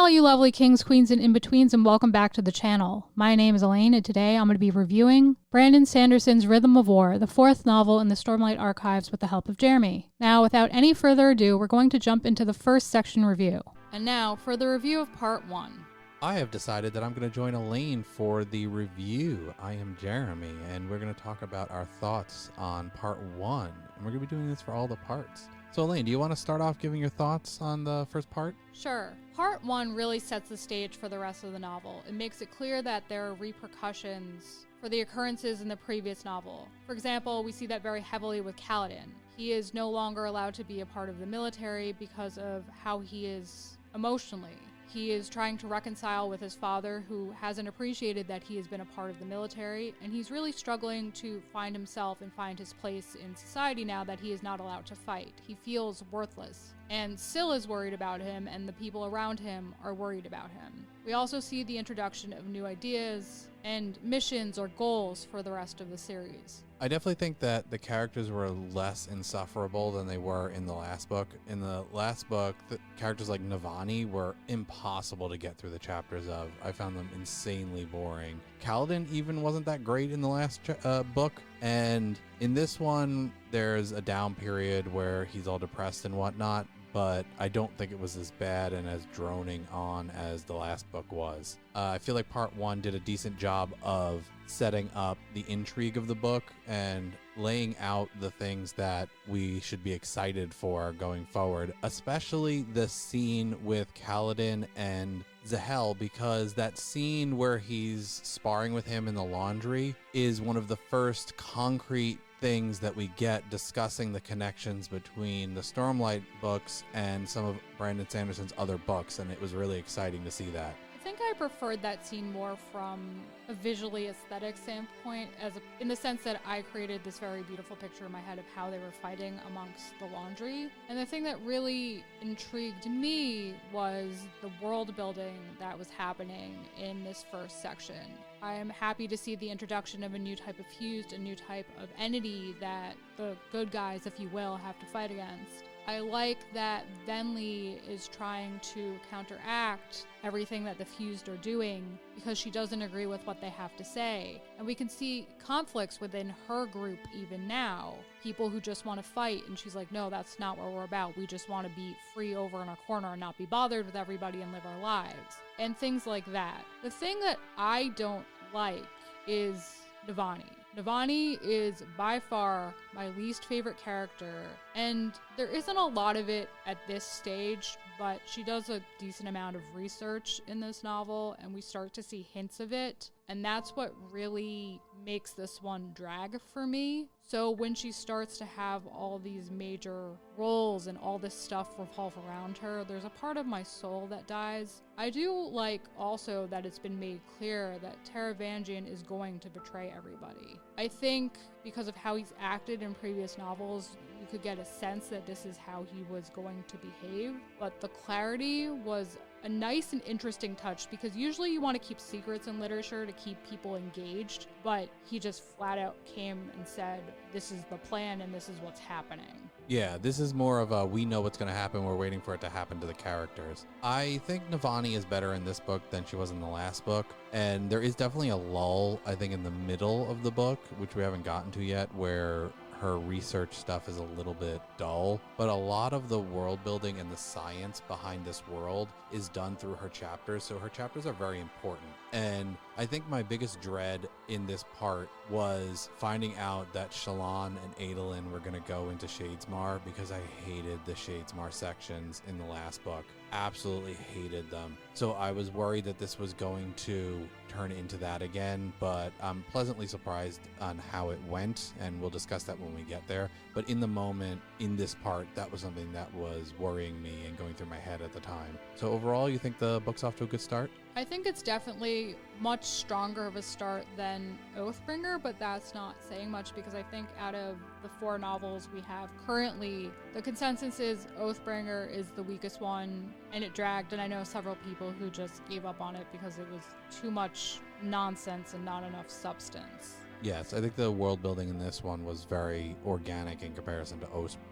all you lovely kings, queens, and in-betweens, and welcome back to the channel. My name is Elaine, and today I'm going to be reviewing Brandon Sanderson's Rhythm of War, the fourth novel in the Stormlight Archives with the help of Jeremy. Now, without any further ado, we're going to jump into the first section review. And now, for the review of Part 1. I have decided that I'm going to join Elaine for the review. I am Jeremy, and we're going to talk about our thoughts on Part 1. And we're going to be doing this for all the parts. So Elaine, do you want to start off giving your thoughts on the first part? Sure. Part 1 really sets the stage for the rest of the novel. It makes it clear that there are repercussions for the occurrences in the previous novel. For example, we see that very heavily with Kaladin. He is no longer allowed to be a part of the military because of how he is emotionally. He is trying to reconcile with his father, who hasn't appreciated that he has been a part of the military, and he's really struggling to find himself and find his place in society now that he is not allowed to fight. He feels worthless. And Syl is worried about him, and the people around him are worried about him. We also see the introduction of new ideas and missions or goals for the rest of the series. I definitely think that the characters were less insufferable than they were in the last book. In the last book, the characters like Navani were impossible to get through the chapters of. I found them insanely boring. Kaladin even wasn't that great in the last book. And in this one, there's a down period where he's all depressed and whatnot. But I don't think it was as bad and as droning on as the last book was. I feel like Part 1 did a decent job of setting up the intrigue of the book and laying out the things that we should be excited for going forward, especially the scene with Kaladin and Zahel, because that scene where he's sparring with him in the laundry is one of the first concrete things that we get discussing the connections between the Stormlight books and some of Brandon Sanderson's other books, and it was really exciting to see that. I think I preferred that scene more from a visually aesthetic standpoint, in the sense that I created this very beautiful picture in my head of how they were fighting amongst the laundry. And the thing that really intrigued me was the world building that was happening in this first section. I am happy to see the introduction of a new type of fused, a new type of entity that the good guys, if you will, have to fight against. I like that Venli is trying to counteract everything that the Fused are doing because she doesn't agree with what they have to say. And we can see conflicts within her group even now. People who just want to fight, and she's like, no, that's not what we're about. We just want to be free over in our corner and not be bothered with everybody and live our lives. And things like that. The thing that I don't like is Navani. Navani is by far my least favorite character, and there isn't a lot of it at this stage, but she does a decent amount of research in this novel, and we start to see hints of it, and that's what really makes this one drag for me. So when she starts to have all these major roles and all this stuff revolve around her, there's a part of my soul that dies. I do like also that it's been made clear that Taravangian is going to betray everybody. I think because of how he's acted in previous novels, you could get a sense that this is how he was going to behave, but the clarity was a nice and interesting touch, because usually you want to keep secrets in literature to keep people engaged, but he just flat out came and said, this is the plan and this is what's happening. Yeah, this is more of a we know what's going to happen, we're waiting for it to happen to the characters. I think Navani is better in this book than she was in the last book, and there is definitely a lull, I think, in the middle of the book, which we haven't gotten to yet, where her research stuff is a little bit dull, but a lot of the world building and the science behind this world is done through her chapters, so her chapters are very important. And I think my biggest dread in this part was finding out that Shallan and Adolin were going to go into Shadesmar, because I hated the Shadesmar sections in the last book. Absolutely hated them. So I was worried that this was going to turn into that again, but I'm pleasantly surprised on how it went, and we'll discuss that when we get there. But in the moment, in this part, that was something that was worrying me and going through my head at the time. So overall, you think the book's off to a good start? I think it's definitely much stronger of a start than Oathbringer, but that's not saying much, because I think out of the 4 novels we have currently, the consensus is Oathbringer is the weakest one, and it dragged, and I know several people who just gave up on it because it was too much nonsense and not enough substance. Yes, I think the world building in this one was very organic in comparison to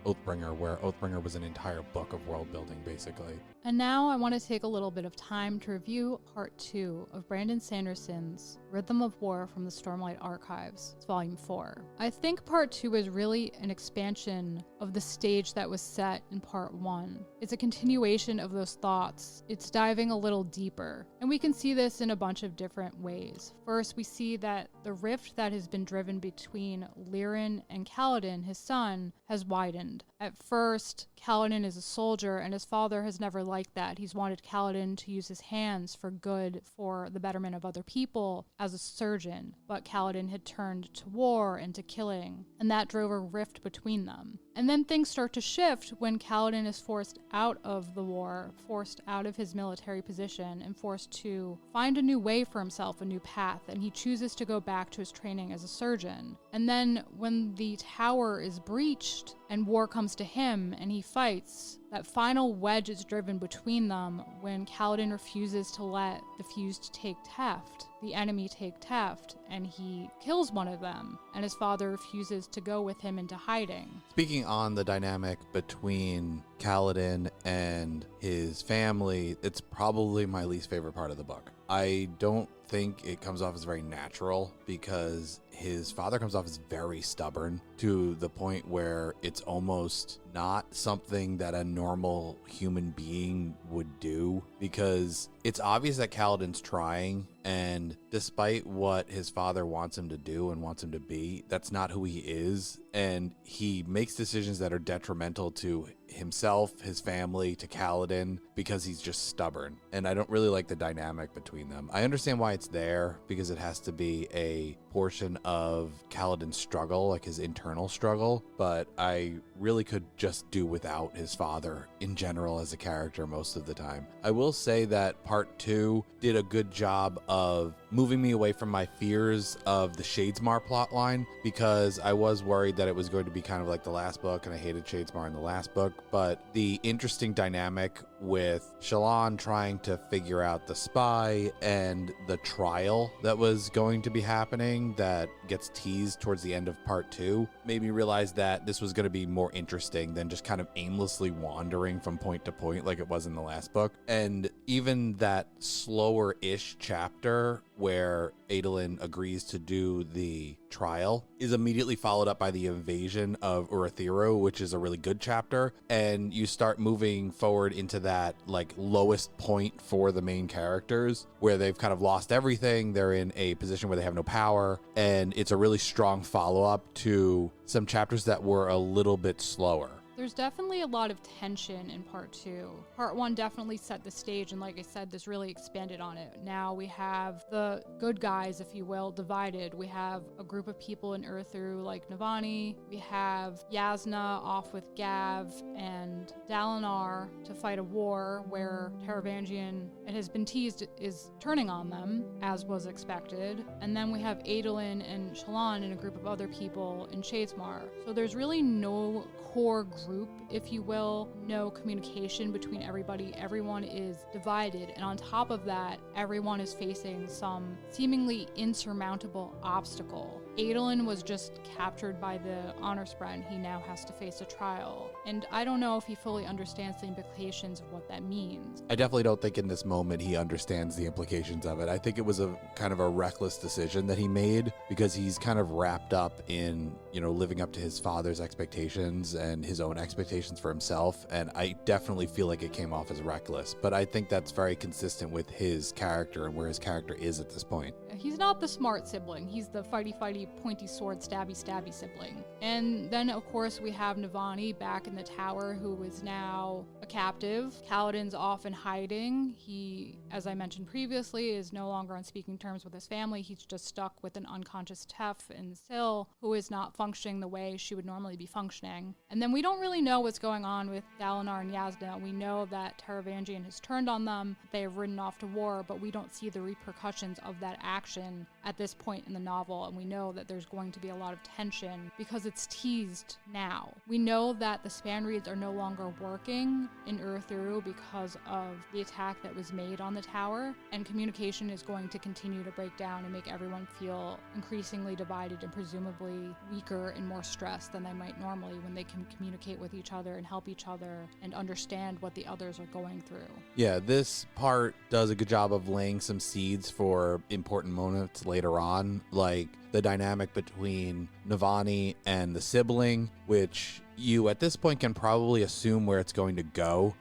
Oathbringer, where Oathbringer was an entire book of world building, basically. And now I want to take a little bit of time to review Part 2 of Brandon Sanderson's Rhythm of War from the Stormlight Archives. It's Volume 4. I think Part 2 is really an expansion of the stage that was set in Part 1. It's a continuation of those thoughts. It's diving a little deeper. And we can see this in a bunch of different ways. First, we see that the rift that has been driven between Lirin and Kaladin, his son, has widened. At first, Kaladin is a soldier, and his father has never liked that. He's wanted Kaladin to use his hands for good, for the betterment of other people, as a surgeon. But Kaladin had turned to war and to killing, and that drove a rift between them. And then things start to shift when Kaladin is forced out of the war, forced out of his military position, and forced to find a new way for himself, a new path, and he chooses to go back to his training as a surgeon. And then when the tower is breached and war comes to him and he fights, that final wedge is driven between them when Kaladin refuses to let the fused take Teft, the enemy take Teft, and he kills one of them, and his father refuses to go with him into hiding. Speaking on the dynamic between Kaladin and his family, it's probably my least favorite part of the book. I don't think it comes off as very natural because his father comes off as very stubborn to the point where it's almost not something that a normal human being would do, because it's obvious that Kaladin's trying, and despite what his father wants him to do and wants him to be, that's not who he is, and he makes decisions that are detrimental to himself, his family, to Kaladin, because he's just stubborn. And I don't really like the dynamic between them. I understand why it's there, because it has to be a portion of Kaladin's struggle, like his internal struggle, but I really could just do without his father in general as a character most of the time. I will say that Part 2 did a good job of moving me away from my fears of the Shadesmar plotline, because I was worried that it was going to be kind of like the last book, and I hated Shadesmar in the last book. But the interesting dynamic with Shallan trying to figure out the spy and the trial that was going to be happening that gets teased towards the end of Part 2 made me realize that this was going to be more interesting than just kind of aimlessly wandering from point to point like it was in the last book. And even that slower-ish chapter where Adolin agrees to do the trial is immediately followed up by the invasion of Urithiru, which is a really good chapter, and you start moving forward into that like lowest point for the main characters where they've kind of lost everything. They're in a position where they have no power, and it's a really strong follow-up to some chapters that were a little bit slower. There's definitely a lot of tension in Part 2. Part 1 definitely set the stage, and like I said, this really expanded on it. Now we have the good guys, if you will, divided. We have a group of people in Urithiru like Navani. We have Yasna off with Gav and Dalinar to fight a war where Taravangian, it has been teased, is turning on them, as was expected. And then we have Adolin and Shallan and a group of other people in Shadesmar. So there's really no core group, if you will, no communication between everybody. Everyone is divided, and on top of that, everyone is facing some seemingly insurmountable obstacle. Adolin was just captured by the honor spread, and he now has to face a trial. And I don't know if he fully understands the implications of what that means. I definitely don't think in this moment he understands the implications of it. I think it was a kind of a reckless decision that he made, because he's kind of wrapped up in, living up to his father's expectations and his own expectations for himself. And I definitely feel like it came off as reckless, but I think that's very consistent with his character and where his character is at this point. He's not the smart sibling. He's the fighty, pointy sword, stabby sibling. And then, of course, we have Navani back in the tower, who is now a captive. Kaladin's off in hiding. He, as I mentioned previously, is no longer on speaking terms with his family. He's just stuck with an unconscious Tef in Syl, who is not functioning the way she would normally be functioning. And then we don't really know what's going on with Dalinar and Yasna. We know that Taravangian has turned on them. They have ridden off to war, but we don't see the repercussions of that action at this point in the novel. And we know that there's going to be a lot of tension because it's it's teased now. We know that the span reeds are no longer working in Ur-Thuru because of the attack that was made on the tower, and communication is going to continue to break down and make everyone feel increasingly divided and presumably weaker and more stressed than they might normally when they can communicate with each other and help each other and understand what the others are going through. Yeah, this part does a good job of laying some seeds for important moments later on, like the dynamic between Navani and the sibling, which you at this point can probably assume where it's going to go,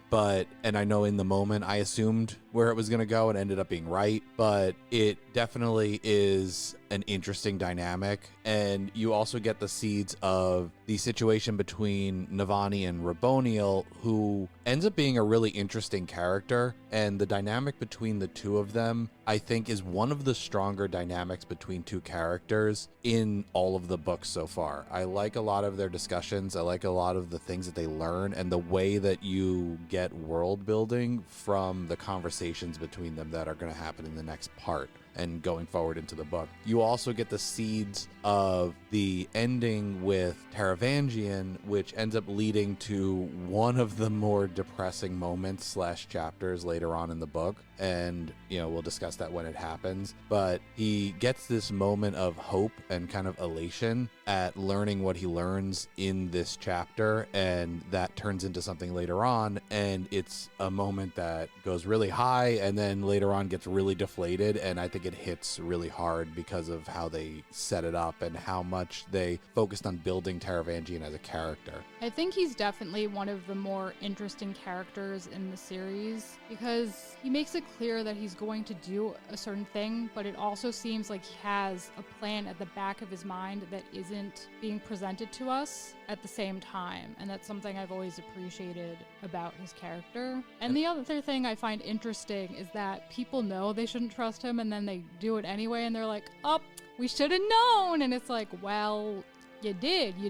and I know in the moment I assumed where it was going to go and ended up being right, but it definitely is an interesting dynamic. And you also get the seeds of the situation between Navani and Raboniel, who ends up being a really interesting character, and the dynamic between the two of them I think is one of the stronger dynamics between two characters in all of the books so far. I like a lot of their discussions. I like a lot of the things that they learn and the way that you get world building from the conversations between them that are going to happen in the next part and going forward into the book. You also get the seeds of the ending with Taravangian, which ends up leading to one of the more depressing moments / chapters later on in the book. And, we'll discuss that when it happens. But he gets this moment of hope and kind of elation at learning what he learns in this chapter, and that turns into something later on. And it's a moment that goes really high and then later on gets really deflated. And I think it hits really hard because of how they set it up and how much they focused on building Taravangian as a character. I think he's definitely one of the more interesting characters in the series because he makes it clear that he's going to do a certain thing, but it also seems like he has a plan at the back of his mind that isn't being presented to us at the same time. And that's something I've always appreciated about his character. And the other thing I find interesting is that people know they shouldn't trust him and then they do it anyway and they're like, oh, we should have known. And it's like, well, you did. You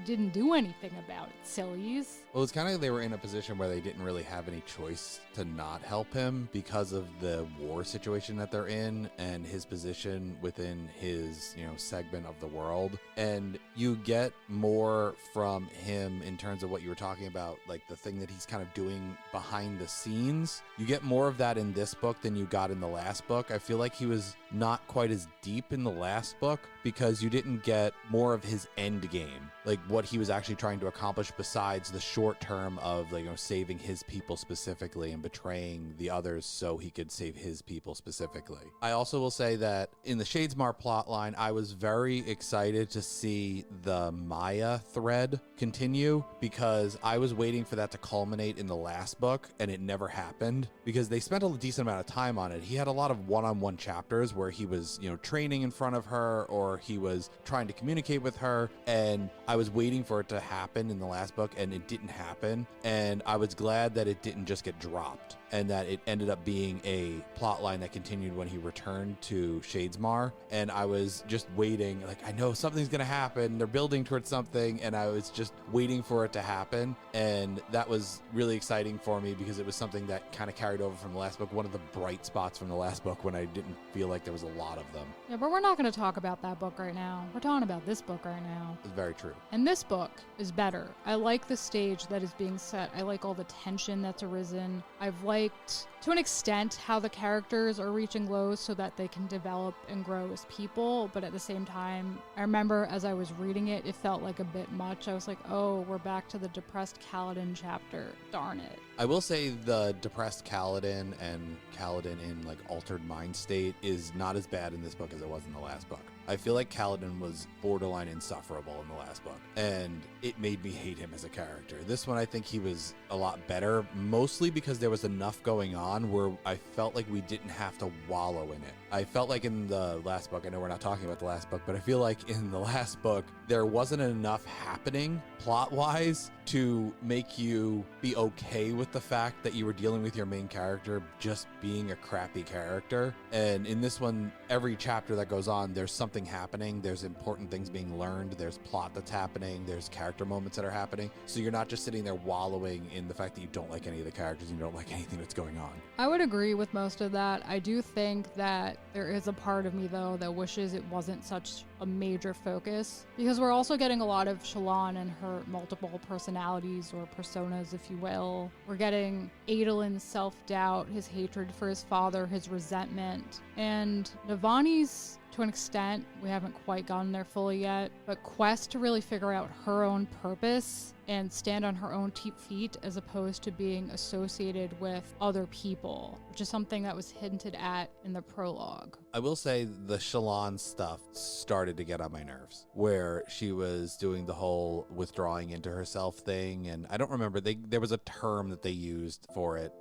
didn't do anything about it, sillies. Well, it's kind of they were in a position where they didn't really have any choice to not help him because of the war situation that they're in and his position within his, segment of the world. And you get more from him in terms of what you were talking about, like the thing that he's kind of doing behind the scenes. You get more of that in this book than you got in the last book. I feel like he was not quite as deep in the last book because you didn't get more of his end game, like what he was actually trying to accomplish besides the short term of saving his people specifically and betraying the others so he could save his people specifically. I also will say that in the Shadesmar plotline, I was very excited to see the Maya thread continue because I was waiting for that to culminate in the last book and it never happened because they spent a decent amount of time on it. He had a lot of one-on-one chapters where he was, training in front of her or he was trying to communicate with her, and I was waiting for it to happen in the last book and it didn't happen. And I was glad that it didn't just get dropped and that it ended up being a plot line that continued when he returned to Shadesmar. And I was just waiting, I know something's going to happen. They're building towards something, and I was just waiting for it to happen. And that was really exciting for me because it was something that kind of carried over from the last book. One of the bright spots from the last book when I didn't feel like there was a lot of them. Yeah, but we're not going to talk about that book right now. We're talking about this book right now. It's very true. And this book is better. I like the stage that is being set. I like all the tension that's arisen. I've liked, to an extent, how the characters are reaching lows so that they can develop and grow as people. But at the same time, I remember as I was reading it, it felt like a bit much. I was like, oh, we're back to the depressed Kaladin chapter. Darn it. I will say the depressed Kaladin and Kaladin in altered mind state is not as bad in this book as it was in the last book. I feel like Kaladin was borderline insufferable in the last book, and it made me hate him as a character. This one, I think he was a lot better, mostly because there was enough going on where I felt like we didn't have to wallow in it. I felt like in the last book, I know we're not talking about the last book, but I feel like in the last book, there wasn't enough happening plot-wise to make you be okay with with the fact that you were dealing with your main character just being a crappy character. And in this one, every chapter that goes on, there's something happening. There's important things being learned. There's plot that's happening. There's character moments that are happening. So you're not just sitting there wallowing in the fact that you don't like any of the characters and you don't like anything that's going on. I would agree with most of that. I do think that there is a part of me, though, that wishes it wasn't such a major focus, because we're also getting a lot of Shallan and her multiple personalities or personas, if you will. We're getting Adolin's self-doubt, his hatred for his father, his resentment, and Navani's, to an extent, we haven't quite gotten there fully yet, but quest to really figure out her own purpose and stand on her own feet as opposed to being associated with other people, which is something that was hinted at in the prologue. I will say the Shallan stuff started to get on my nerves, where she was doing the whole withdrawing into herself thing. And I don't remember, there was a term that they used for it,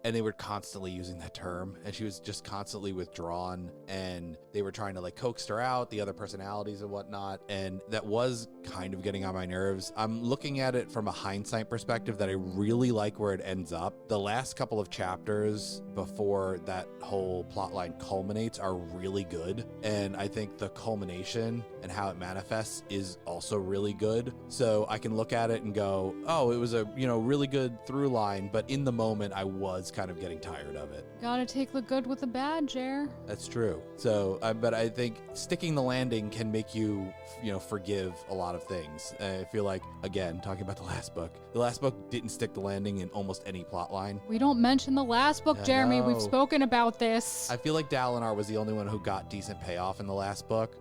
and they were constantly using that term, and she was just constantly withdrawn, and they were trying to like coax her out, the other personalities and whatnot. And that was kind of getting on my nerves. I'm looking at it from a hindsight perspective that I really like where it ends up. The last couple of chapters before that whole plotline culminates are really good, and I think the culmination and how it manifests is also really good. So I can look at it and go, oh, it was a really good through line, but in the moment I was kind of getting tired of it. Gotta take the good with the bad, Jer. That's true. So but I think sticking the landing can make you forgive a lot of things. I feel like, again, talking about the last book didn't stick the landing in almost any plot line. We don't mention the last book, Jeremy. We've spoken about this. I feel like Dalinar was the only one who got decent payoff in the last book,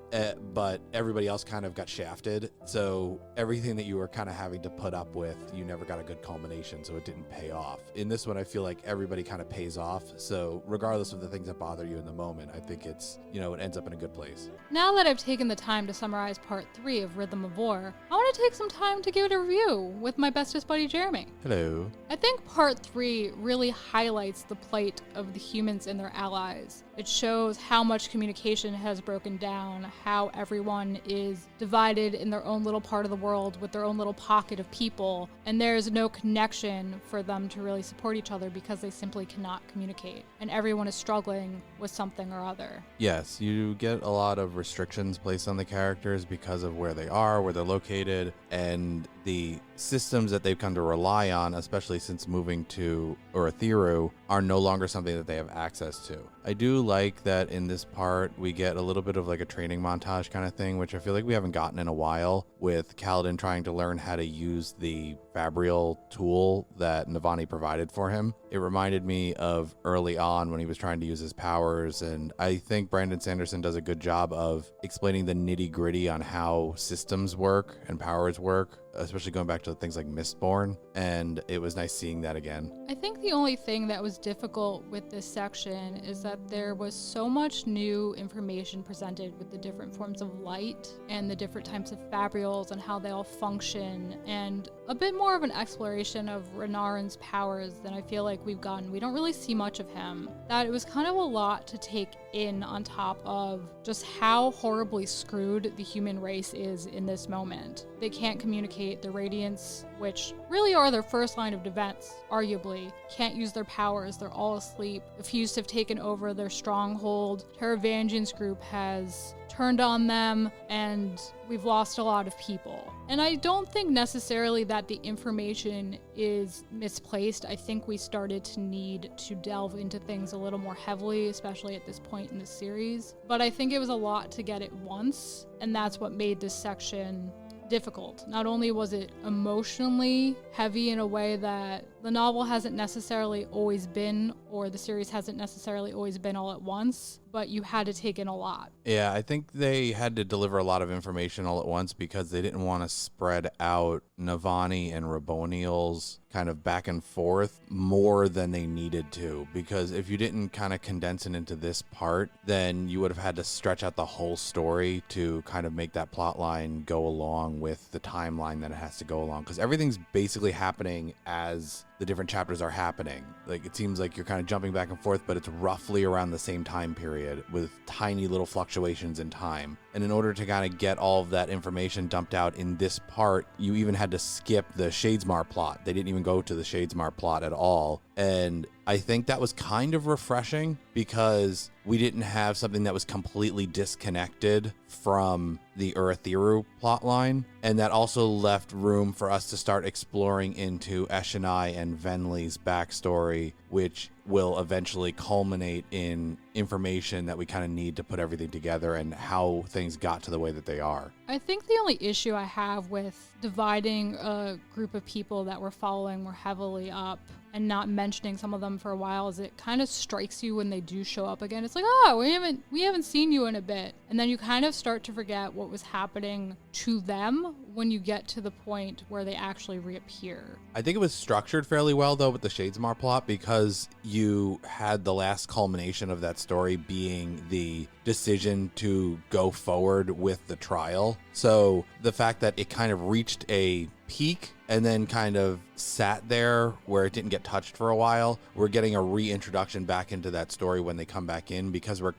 but everybody else kind of got shafted. So everything that you were kind of having to put up with, you never got a good culmination, so it didn't pay off. In this one, I feel like everybody kind of pays off. So regardless of the things that bother you in the moment, I think it's, it ends up in a good place. Now that I've taken the time to summarize part 3 of Rhythm of War, I want to take some time to give it a review with my bestest buddy, Jeremy. Hello. I think part 3 really highlights the plight of the humans and their allies. It shows how much communication has broken down, how everyone is divided in their own little part of the world with their own little pocket of people, and there's no connection for them to really support each other because they simply cannot communicate, and everyone is struggling with something or other. Yes, you get a lot of restrictions placed on the characters because of where they are, where they're located, and the systems that they've come to rely on, especially since moving to Urithiru, are no longer something that they have access to. I do like that in this part we get a little bit of like a training montage kind of thing, which I feel like we haven't gotten in a while, with Kaladin trying to learn how to use the Fabrial tool that Navani provided for him. It reminded me of early on when he was trying to use his powers, and I think Brandon Sanderson does a good job of explaining the nitty-gritty on how systems work and powers work, especially going back to things like Mistborn, and it was nice seeing that again. I think the only thing that was difficult with this section is that there was so much new information presented with the different forms of light and the different types of fabrials and how they all function, and a bit more of an exploration of Renarin's powers than I feel like we've gotten. We don't really see much of him. That it was kind of a lot to take in, on top of just how horribly screwed the human race is in this moment. They can't communicate. The Radiants, which really are their first line of defense, arguably, can't use their powers. They're all asleep. The Fused have taken over their stronghold. Taravangian's group has turned on them, and we've lost a lot of people. And I don't think necessarily that the information is misplaced. I think we started to need to delve into things a little more heavily, especially at this point in the series. But I think it was a lot to get at once, and that's what made this section difficult. Not only was it emotionally heavy in a way that the novel hasn't necessarily always been, or the series hasn't necessarily always been all at once, but you had to take in a lot. Yeah, I think they had to deliver a lot of information all at once because they didn't want to spread out Navani and Raboniel's kind of back and forth more than they needed to, because if you didn't kind of condense it into this part, then you would have had to stretch out the whole story to kind of make that plot line go along with the timeline that it has to go along, because everything's basically happening as the different chapters are happening. Like, it seems like you're kind of jumping back and forth, but it's roughly around the same time period with tiny little fluctuations in time. And in order to kind of get all of that information dumped out in this part, you even had to skip the Shadesmar plot. They didn't even go to the Shadesmar plot at all. And I think that was kind of refreshing because we didn't have something that was completely disconnected from the Urithiru plotline. And that also left room for us to start exploring into Eshonai and Venli's backstory, which will eventually culminate in information that we kind of need to put everything together and how things got to the way that they are. I think the only issue I have with dividing a group of people that we're following more heavily up and not mentioning some of them for a while is it kind of strikes you when they do show up again. It's like, oh, we haven't seen you in a bit. And then you kind of start to forget what was happening to them when you get to the point where they actually reappear. I think it was structured fairly well, though, with the Shadesmar plot because you had the last culmination of that story being the decision to go forward with the trial. So the fact that it kind of reached a peak and then kind of sat there where it didn't get touched for a while, we're getting a reintroduction back into that story when they come back in because we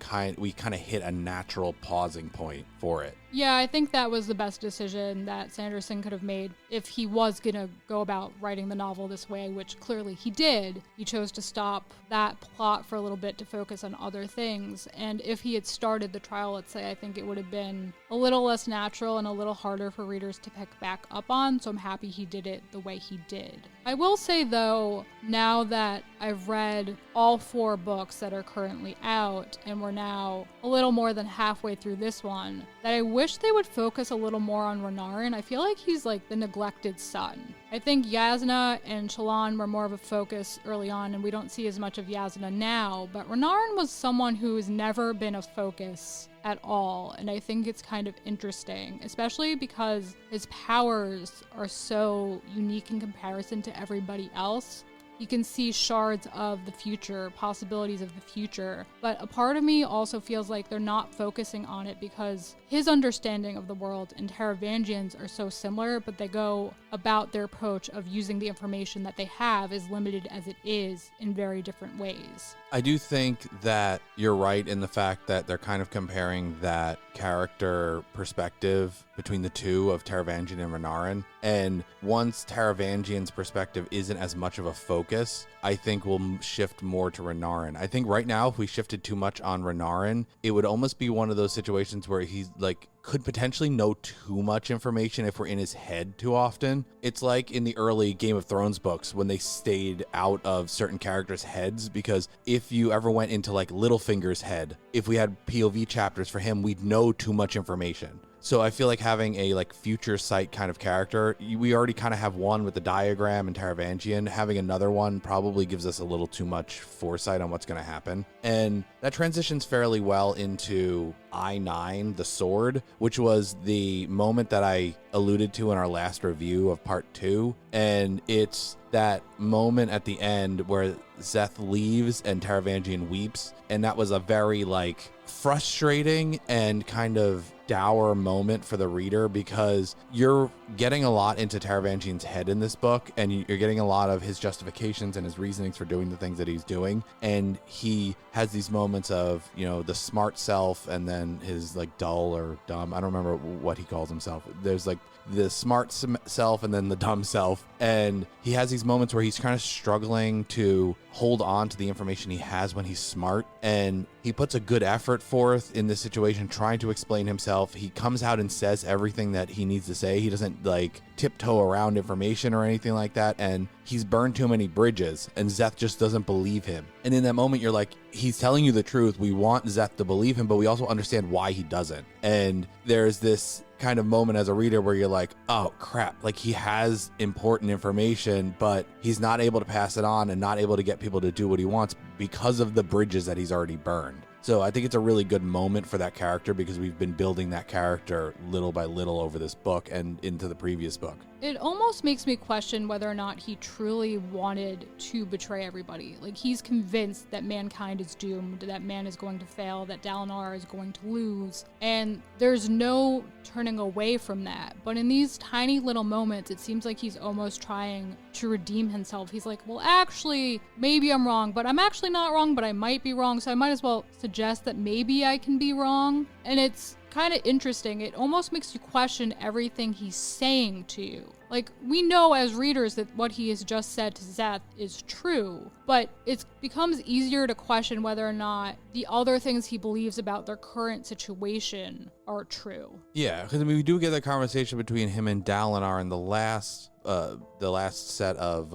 kind of hit a natural pausing point for it. Yeah, I think that was the best decision that Sanderson could have made if he was going to go about writing the novel this way, which clearly he did. He chose to stop that plot for a little bit to focus on other things. And if he had started the trial, let's say, I think it would have been a little less natural and a little harder for readers to pick back up on. So I'm happy he did it the way he did. I will say, though, now that I've read all 4 books that are currently out, and we're now a little more than halfway through this one, that I wish they would focus a little more on Renarin. I feel like he's like the neglected son. I think Yasna and Shallan were more of a focus early on, and we don't see as much of Yasna now, but Renarin was someone who has never been a focus at all, and I think it's kind of interesting, especially because his powers are so unique in comparison to everybody else. You can see shards of the future, possibilities of the future, but a part of me also feels like they're not focusing on it because his understanding of the world and Taravangian's are so similar, but they go about their approach of using the information that they have, as limited as it is, in very different ways. I do think that you're right in the fact that they're kind of comparing that character perspective between the two of Taravangian and Renarin. And once Taravangian's perspective isn't as much of a focus, I think we'll shift more to Renarin. I think right now, if we shifted too much on Renarin, it would almost be one of those situations where he's like, could potentially know too much information if we're in his head too often. It's like in the early Game of Thrones books when they stayed out of certain characters' heads, because if you ever went into like Littlefinger's head, if we had POV chapters for him, we'd know too much information. So I feel like having a like future sight kind of character, we already kind of have one with the diagram and Taravangian. Having another one probably gives us a little too much foresight on what's going to happen. And that transitions fairly well into I-9, the sword, which was the moment that I alluded to in our last review of part 2. And it's that moment at the end where Szeth leaves and Taravangian weeps. And that was a very like frustrating and kind of dour moment for the reader, because you're getting a lot into Taravangian's head in this book, and you're getting a lot of his justifications and his reasonings for doing the things that he's doing. And he has these moments of, you know, the smart self and then his like dull or dumb, I don't remember what he calls himself. There's like the smart self and then the dumb self. And he has these moments where he's kind of struggling to hold on to the information he has when he's smart. And he puts a good effort forth in this situation, trying to explain himself. He comes out and says everything that he needs to say. He doesn't like tiptoe around information or anything like that. And he's burned too many bridges, and Szeth just doesn't believe him. And in that moment, you're like, he's telling you the truth. We want Szeth to believe him, but we also understand why he doesn't. And there's this kind of moment as a reader where you're like, oh crap, like he has important information, but he's not able to pass it on and not able to get people to do what he wants because of the bridges that he's already burned. So I think it's a really good moment for that character, because we've been building that character little by little over this book and into the previous book. It almost makes me question whether or not he truly wanted to betray everybody. Like, he's convinced that mankind is doomed, that man is going to fail, that Dalinar is going to lose, and there's no turning away from that. But in these tiny little moments, it seems like he's almost trying to redeem himself. He's like, well, actually, maybe I'm wrong, but I'm actually not wrong, but I might be wrong, so I might as well suggest that maybe I can be wrong. And it's kind of interesting. It almost makes you question everything he's saying to you. Like, we know as readers that what he has just said to Zeth is true, but it becomes easier to question whether or not the other things he believes about their current situation are true. Yeah, because I mean, we do get that conversation between him and Dalinar in the last set of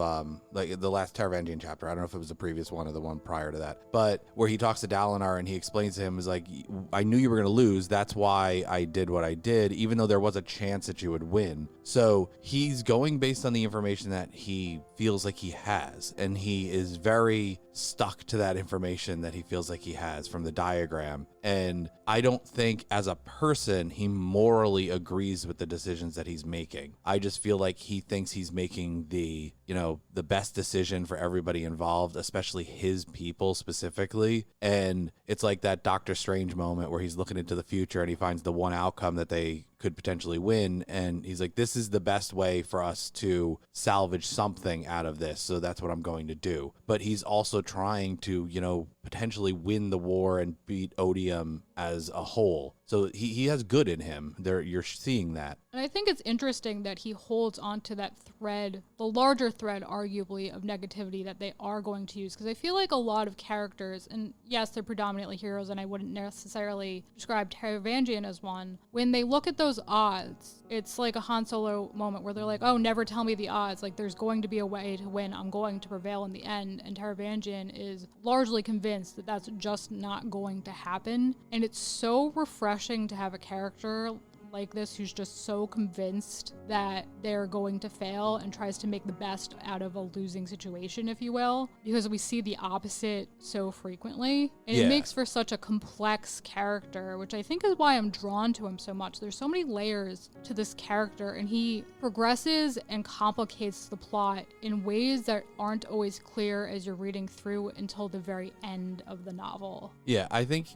like the last Taravangian chapter. I don't know if it was the previous one or the one prior to that, but where he talks to Dalinar and he explains to him is like, I knew you were going to lose. That's why I did what I did, even though there was a chance that you would win. So he's going based on the information that he feels like he has, and he is very stuck to that information that he feels like he has from the diagram. And I don't think as a person he morally agrees with the decisions that he's making. I just feel like he thinks he's making the best decision for everybody involved, especially his people specifically. And it's like that Doctor Strange moment where he's looking into the future and he finds the one outcome that they could potentially win, and he's like, this is the best way for us to salvage something out of this, so that's what I'm going to do. But he's also trying to potentially win the war and beat Odium as a whole. So he has good in him. You're seeing that. And I think it's interesting that he holds onto that thread, the larger thread, arguably, of negativity that they are going to use. Because I feel like a lot of characters, and yes, they're predominantly heroes, and I wouldn't necessarily describe Taravangian as one. When they look at those odds, it's like a Han Solo moment where they're like, oh, never tell me the odds. Like, there's going to be a way to win. I'm going to prevail in the end. And Taravangian is largely convinced that that's just not going to happen. And it's so refreshing to have a character like this who's just so convinced that they're going to fail and tries to make the best out of a losing situation, if you will, because we see the opposite so frequently. And it makes for such a complex character, which I think is why I'm drawn to him so much. There's so many layers to this character, and he progresses and complicates the plot in ways that aren't always clear as you're reading through until the very end of the novel. Yeah, I think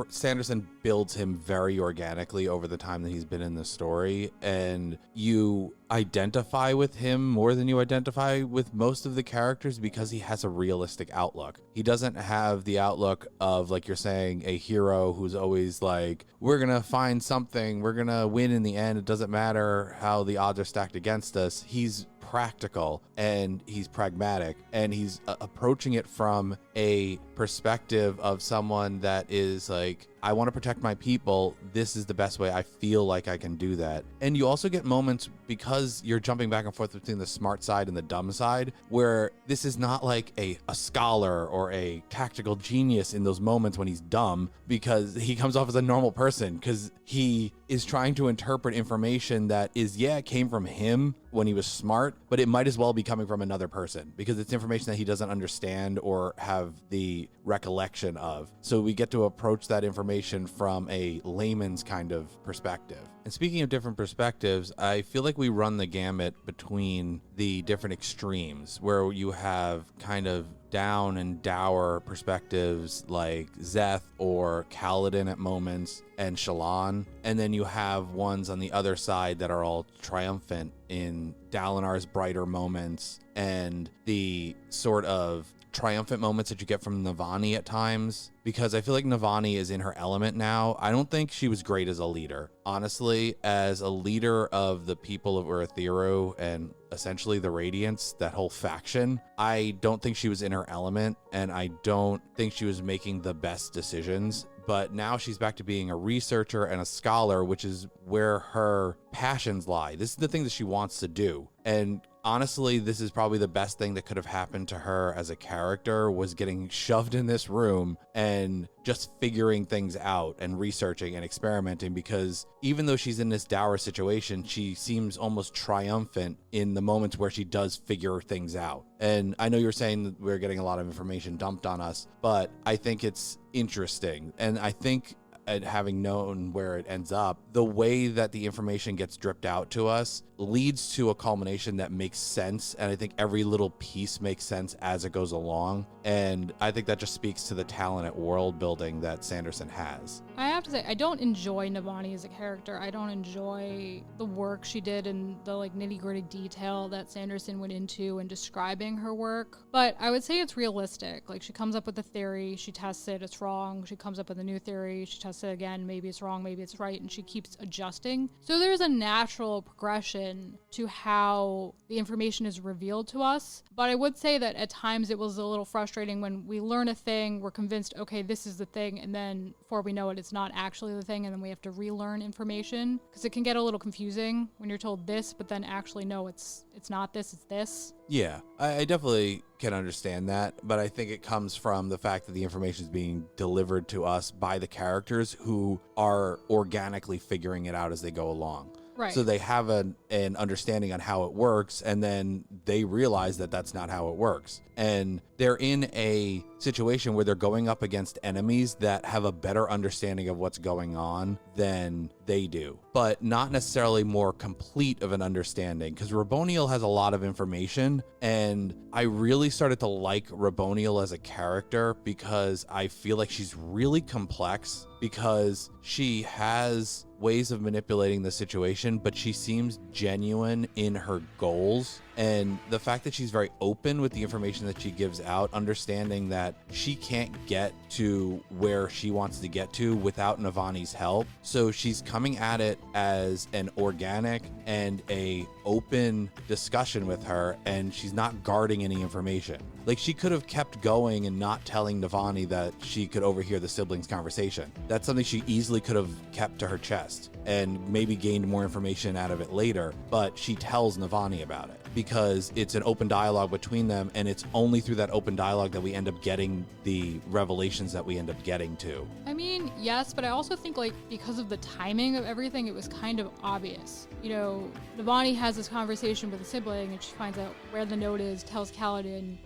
Sanderson builds him very organically over the time that he's been in the story, and you identify with him more than you identify with most of the characters because he has a realistic outlook. He doesn't have the outlook of, like you're saying, a hero who's always like, we're gonna find something, we're gonna win in the end, it doesn't matter how the odds are stacked against us. He's practical and he's pragmatic, and he's approaching it from a perspective of someone that is like, I want to protect my people. This is the best way I feel like I can do that. And you also get moments, because you're jumping back and forth between the smart side and the dumb side, where this is not like a scholar or a tactical genius in those moments when he's dumb, because he comes off as a normal person, because he is trying to interpret information that it came from him when he was smart, but it might as well be coming from another person because it's information that he doesn't understand or have the recollection of. So we get to approach that information from a layman's kind of perspective. And speaking of different perspectives, I feel like we run the gamut between the different extremes, where you have kind of down and dour perspectives like Zeth or Kaladin at moments and Shallan, and then you have ones on the other side that are all triumphant in Dalinar's brighter moments and the sort of triumphant moments that you get from Navani at times, because I feel like Navani is in her element now. I don't think she was great as a leader. Honestly, as a leader of the people of Urithiru and essentially the Radiants, that whole faction, I don't think she was in her element, and I don't think she was making the best decisions. But now she's back to being a researcher and a scholar, which is where her passions lie. This is the thing that she wants to do. And honestly, this is probably the best thing that could have happened to her as a character, was getting shoved in this room and just figuring things out and researching and experimenting, because even though she's in this dour situation, she seems almost triumphant in the moments where she does figure things out. And I know you're saying that we're getting a lot of information dumped on us, but I think it's interesting. And I think, and having known where it ends up, the way that the information gets dripped out to us leads to a culmination that makes sense. And I think every little piece makes sense as it goes along. And I think that just speaks to the talent at world building that Sanderson has. I have to say, I don't enjoy Navani as a character. I don't enjoy the work she did and the like nitty-gritty detail that Sanderson went into in describing her work. But I would say it's realistic. Like, she comes up with a theory, she tests it, it's wrong. She comes up with a new theory, she tests it again, maybe it's wrong, maybe it's right, and she keeps adjusting. So there's a natural progression to how the information is revealed to us. But I would say that at times it was a little frustrating when we learn a thing, we're convinced, okay, this is the thing, and then before we know it, it's not actually the thing, and then we have to relearn information, because it can get a little confusing when you're told this, but then actually no, it's not this, it's this. Yeah, I definitely can understand that, but I think it comes from the fact that the information is being delivered to us by the characters who are organically figuring it out as they go along. Right. So they have an understanding on how it works, and then they realize that that's not how it works. And they're in a situation where they're going up against enemies that have a better understanding of what's going on than they do, but not necessarily more complete of an understanding, because Raboniel has a lot of information, and I really started to like Raboniel as a character because I feel like she's really complex, because she has ways of manipulating the situation, but she seems genuine in her goals. And the fact that she's very open with the information that she gives out, understanding that she can't get to where she wants to get to without Navani's help. So she's coming at it as an organic and a open discussion with her, and she's not guarding any information. Like, she could have kept going and not telling Navani that she could overhear the siblings' conversation. That's something she easily could have kept to her chest and maybe gained more information out of it later, but she tells Navani about it because it's an open dialogue between them, and it's only through that open dialogue that we end up getting the revelations that we end up getting to. I mean, yes, but I also think, like, because of the timing of everything, it was kind of obvious. You know, Navani has this conversation with a sibling, and she finds out where the node is, tells Kaladin,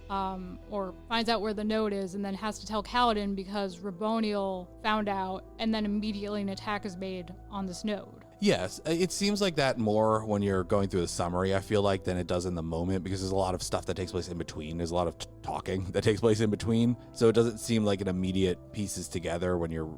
or finds out where the node is, and then has to tell Kaladin because Raboniel found out, and then immediately an attack is made on this node. Yes, it seems like that more when you're going through the summary, I feel like, than it does in the moment, because there's a lot of stuff that takes place in between. There's a lot of talking that takes place in between. So it doesn't seem like an immediate pieces together when you're,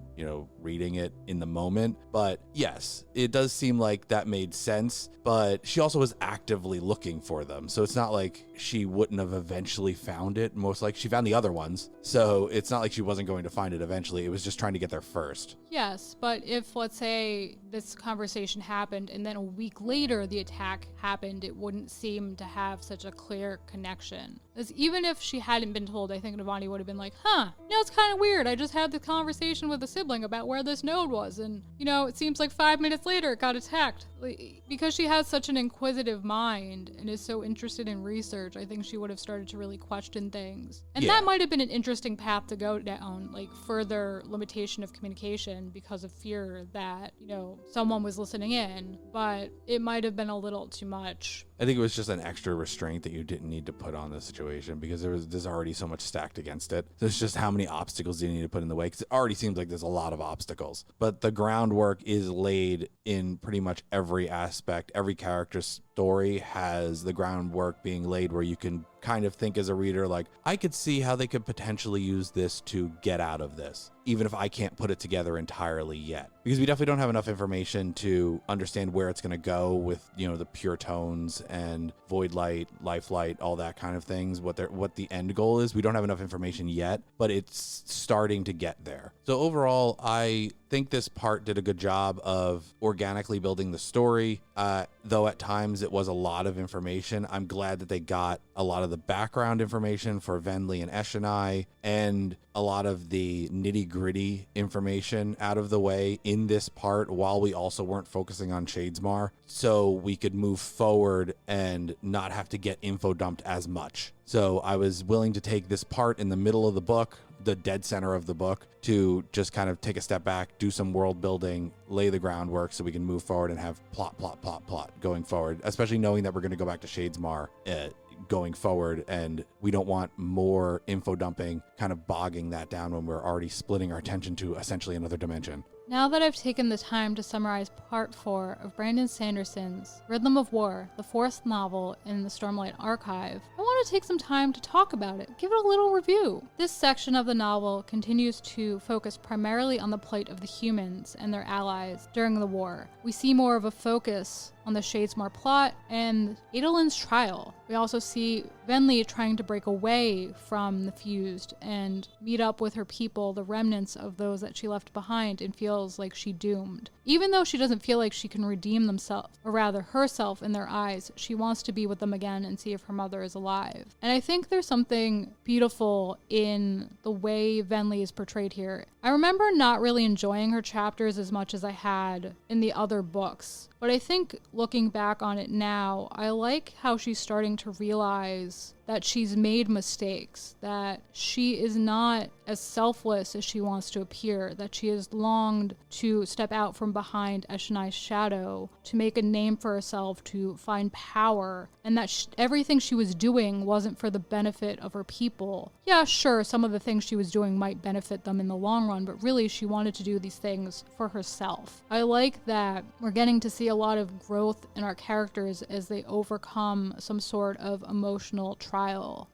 reading it in the moment. But yes, it does seem like that made sense. But she also was actively looking for them. So it's not like she wouldn't have eventually found it. Most likely she found the other ones. So it's not like she wasn't going to find it eventually. It was just trying to get there first. Yes, but if, let's say, this conversation happened and then a week later the attack happened, it wouldn't seem to have such a clear connection. Because even if she hadn't been told, I think Navani would have been like, it's kind of weird. I just had the conversation with a sibling about where this node was, and, it seems like 5 minutes later it got attacked. Because she has such an inquisitive mind and is so interested in research, I think she would have started to really question things. And that might have been an interesting path to go down, like further limitation of communication because of fear that, someone was listening in, but it might have been a little too much. I think it was just an extra restraint that you didn't need to put on the situation because there's already so much stacked against it. There's just how many obstacles do you need to put in the way, because it already seems like there's a lot of obstacles. But the groundwork is laid in pretty much every aspect. Every character's story has the groundwork being laid where you can kind of think as a reader, like, I could see how they could potentially use this to get out of this, even if I can't put it together entirely yet. Because we definitely don't have enough information to understand where it's going to go with, the pure tones and void light, life light, all that kind of things, what the end goal is. We don't have enough information yet, but it's starting to get there. So overall, I think this part did a good job of organically building the story, though at times it was a lot of information. I'm glad that they got a lot of the background information for Venli and Eshonai and a lot of the nitty-gritty information out of the way in this part, while we also weren't focusing on Shadesmar, so we could move forward and not have to get info dumped as much. So I was willing to take this part in the middle of the book, the dead center of the book, to just kind of take a step back, do some world building, lay the groundwork so we can move forward and have plot going forward, especially knowing that we're going to go back to Shadesmar going forward, and we don't want more info dumping kind of bogging that down when we're already splitting our attention to essentially another dimension. Now that I've taken the time to summarize Part 4 of Brandon Sanderson's Rhythm of War, the fourth novel in the Stormlight Archive, I want to take some time to talk about it, give it a little review. This section of the novel continues to focus primarily on the plight of the humans and their allies during the war. We see more of a focus on the Shadesmar plot and Adolin's trial. We also see Venli trying to break away from the Fused and meet up with her people, the remnants of those that she left behind, and feels like she doomed. Even though she doesn't feel like she can redeem themselves, or rather herself in their eyes, she wants to be with them again and see if her mother is alive. And I think there's something beautiful in the way Venli is portrayed here. I remember not really enjoying her chapters as much as I had in the other books. But I think looking back on it now, I like how she's starting to realize that she's made mistakes, that she is not as selfless as she wants to appear, that she has longed to step out from behind Eshonai's shadow, to make a name for herself, to find power, and that everything she was doing wasn't for the benefit of her people. Yeah, sure, some of the things she was doing might benefit them in the long run, but really she wanted to do these things for herself. I like that we're getting to see a lot of growth in our characters as they overcome some sort of emotional trial.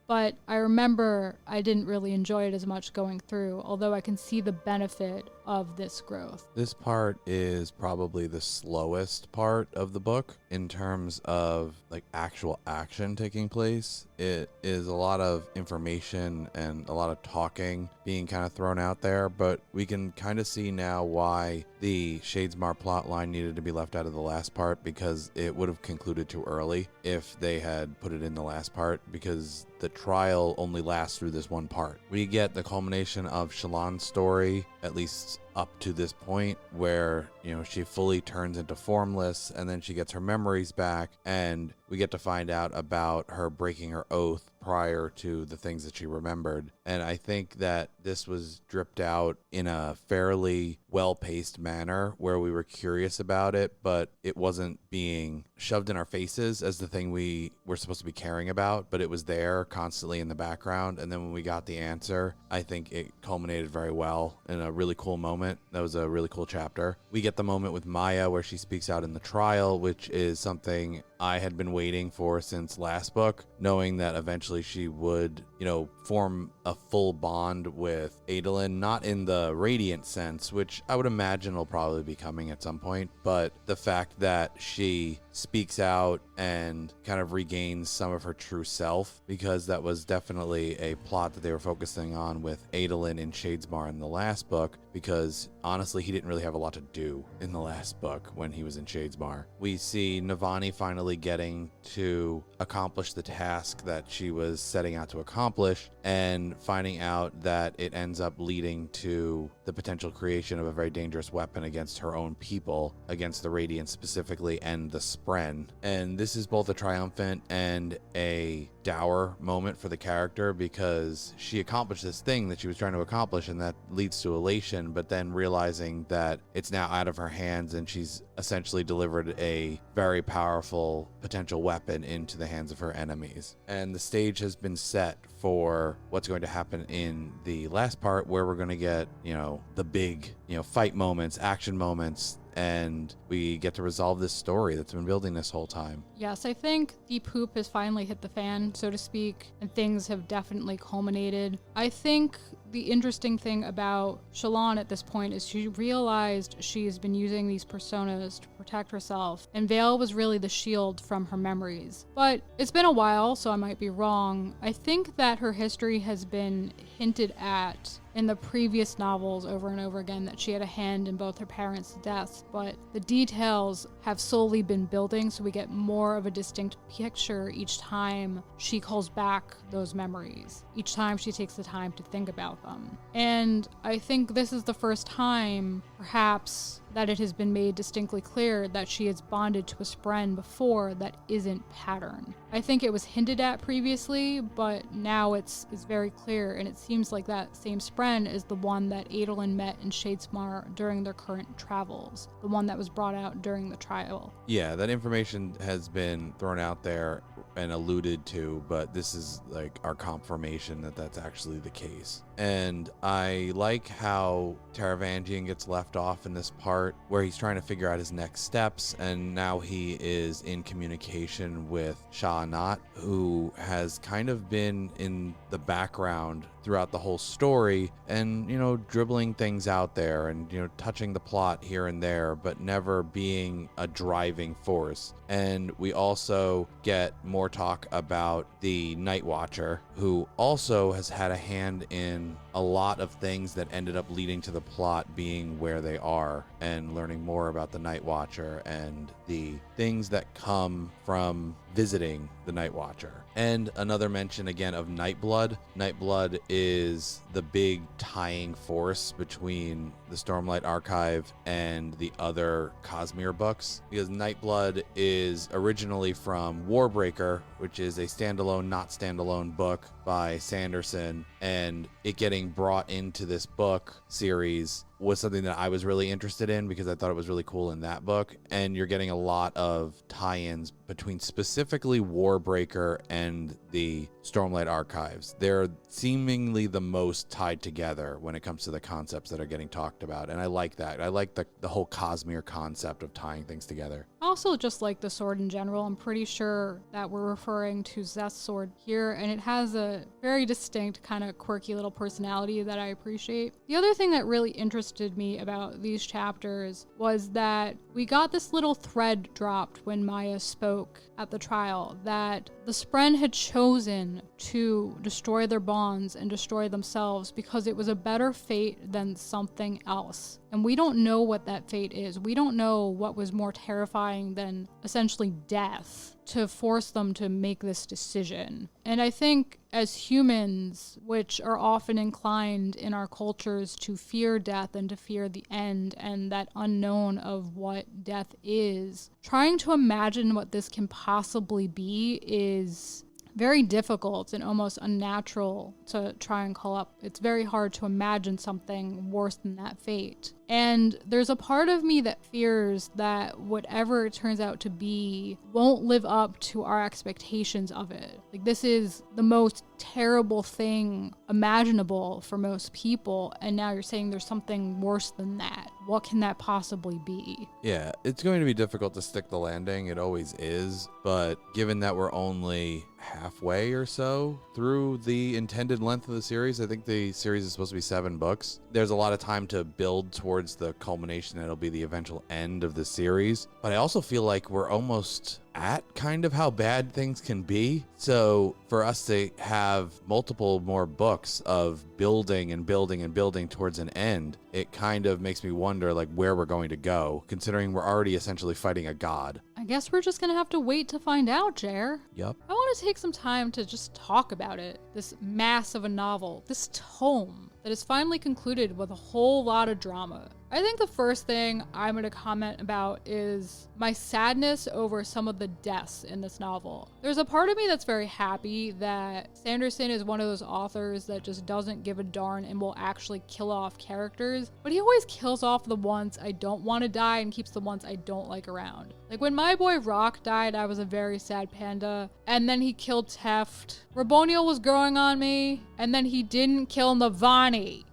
But I remember I didn't really enjoy it as much going through, although I can see the benefit of this growth. This part is probably the slowest part of the book in terms of like actual action taking place. It is a lot of information and a lot of talking being kind of thrown out there, but we can kind of see now why the Shadesmar plot line needed to be left out of the last part, because it would have concluded too early if they had put it in the last part, because the trial only lasts through this one part. We get the culmination of Shallan's story, at least up to this point, where, you know, she fully turns into formless and then she gets her memories back, and we get to find out about her breaking her oath prior to the things that she remembered. And I think that this was dripped out in a fairly well-paced manner where we were curious about it, but it wasn't being shoved in our faces as the thing we were supposed to be caring about, but it was there constantly in the background. And then when we got the answer, I think it culminated very well in a really cool moment. That was a really cool chapter. We get the moment with Maya where she speaks out in the trial, which is something I had been waiting for since last book, knowing that eventually she would, you know, form a full bond with Adolin, not in the radiant sense, which I would imagine will probably be coming at some point, but the fact that she speaks out and kind of regains some of her true self, because that was definitely a plot that they were focusing on with Adolin in Shadesmar in the last book, because honestly he didn't really have a lot to do in the last book when he was in Shadesmar. We see Navani finally getting to accomplish the task that she was setting out to accomplish, and finding out that it ends up leading to the potential creation of a very dangerous weapon against her own people, against the Radiant specifically, and the Spren. And this is both a triumphant and a dour moment for the character, because she accomplished this thing that she was trying to accomplish, and that leads to elation, but then realizing that it's now out of her hands and she's essentially delivered a very powerful potential weapon into the hands of her enemies. And the stage has been set for what's going to happen in the last part, where we're going to get, you know, the big, you know, fight moments, action moments, and we get to resolve this story that's been building this whole time. Yes, I think the poop has finally hit the fan, so to speak, and things have definitely culminated. I think the interesting thing about Shallan at this point is she realized she's been using these personas to protect herself, and Vale was really the shield from her memories. But it's been a while, so I might be wrong. I think that her history has been hinted at in the previous novels over and over again, that she had a hand in both her parents' deaths, but the details have slowly been building, so we get more of a distinct picture each time she calls back those memories, each time she takes the time to think about them. And I think this is the first time, perhaps, that it has been made distinctly clear that she is bonded to a Spren before that isn't Pattern. I think it was hinted at previously, but now it's very clear, and it seems like that same Spren is the one that Adolin met in Shadesmar during their current travels, the one that was brought out during the trial. Yeah, that information has been thrown out there and alluded to, but this is like our confirmation that that's actually the case. And I like how Taravangian gets left off in this part where he's trying to figure out his next steps, and now he is in communication with Shah Nat, who has kind of been in the background throughout the whole story and, you know, dribbling things out there and, you know, touching the plot here and there, but never being a driving force. And we also get more talk about the Night Watcher, who also has had a hand in a lot of things that ended up leading to the plot being where they are, and learning more about the Night Watcher and the things that come from visiting the Night Watcher. And another mention again of Nightblood. Nightblood is the big tying force between the Stormlight Archive and the other Cosmere books, because Nightblood is originally from Warbreaker, which is a standalone, not standalone book by Sanderson, and it getting brought into this book series was something that I was really interested in because I thought it was really cool in that book. And you're getting a lot of tie-ins between specifically Warbreaker and the Stormlight Archives. They're seemingly the most tied together when it comes to the concepts that are getting talked about. And I like that. I like the whole Cosmere concept of tying things together. I also just like the sword in general. I'm pretty sure that we're referring to Zeth's sword here, and it has a very distinct kind of quirky little personality that I appreciate. The other thing that really interested me about these chapters was that we got this little thread dropped when Maya spoke at the trial that the Spren had chosen to destroy their bonds and destroy themselves because it was a better fate than something else. And we don't know what that fate is. We don't know what was more terrifying than essentially death to force them to make this decision. And I think as humans, which are often inclined in our cultures to fear death and to fear the end and that unknown of what death is, trying to imagine what this can possibly be is very difficult and almost unnatural to try and call up. It's very hard to imagine something worse than that fate. And there's a part of me that fears that whatever it turns out to be won't live up to our expectations of it. Like, this is the most terrible thing imaginable for most people, and now you're saying there's something worse than that. What can that possibly be? Yeah, it's going to be difficult to stick the landing. It always is. But given that we're only halfway or so through the intended length of the series, I think the series is supposed to be 7 books. There's a lot of time to build towards the culmination that'll be the eventual end of the series. But I also feel like we're almost at kind of how bad things can be. So for us to have multiple more books of building and building and building towards an end, it kind of makes me wonder like where we're going to go, considering we're already essentially fighting a god. I guess we're just gonna have to wait to find out, Jer. Yup. I want to take some time to just talk about it. This mass of a novel, this tome that is finally concluded with a whole lot of drama. I think the first thing I'm going to comment about is my sadness over some of the deaths in this novel. There's a part of me that's very happy that Sanderson is one of those authors that just doesn't give a darn and will actually kill off characters, but he always kills off the ones I don't want to die and keeps the ones I don't like around. Like when my boy Rock died, I was a very sad panda, and then he killed Teft. Raboniel was growing on me, and then he didn't kill Navani.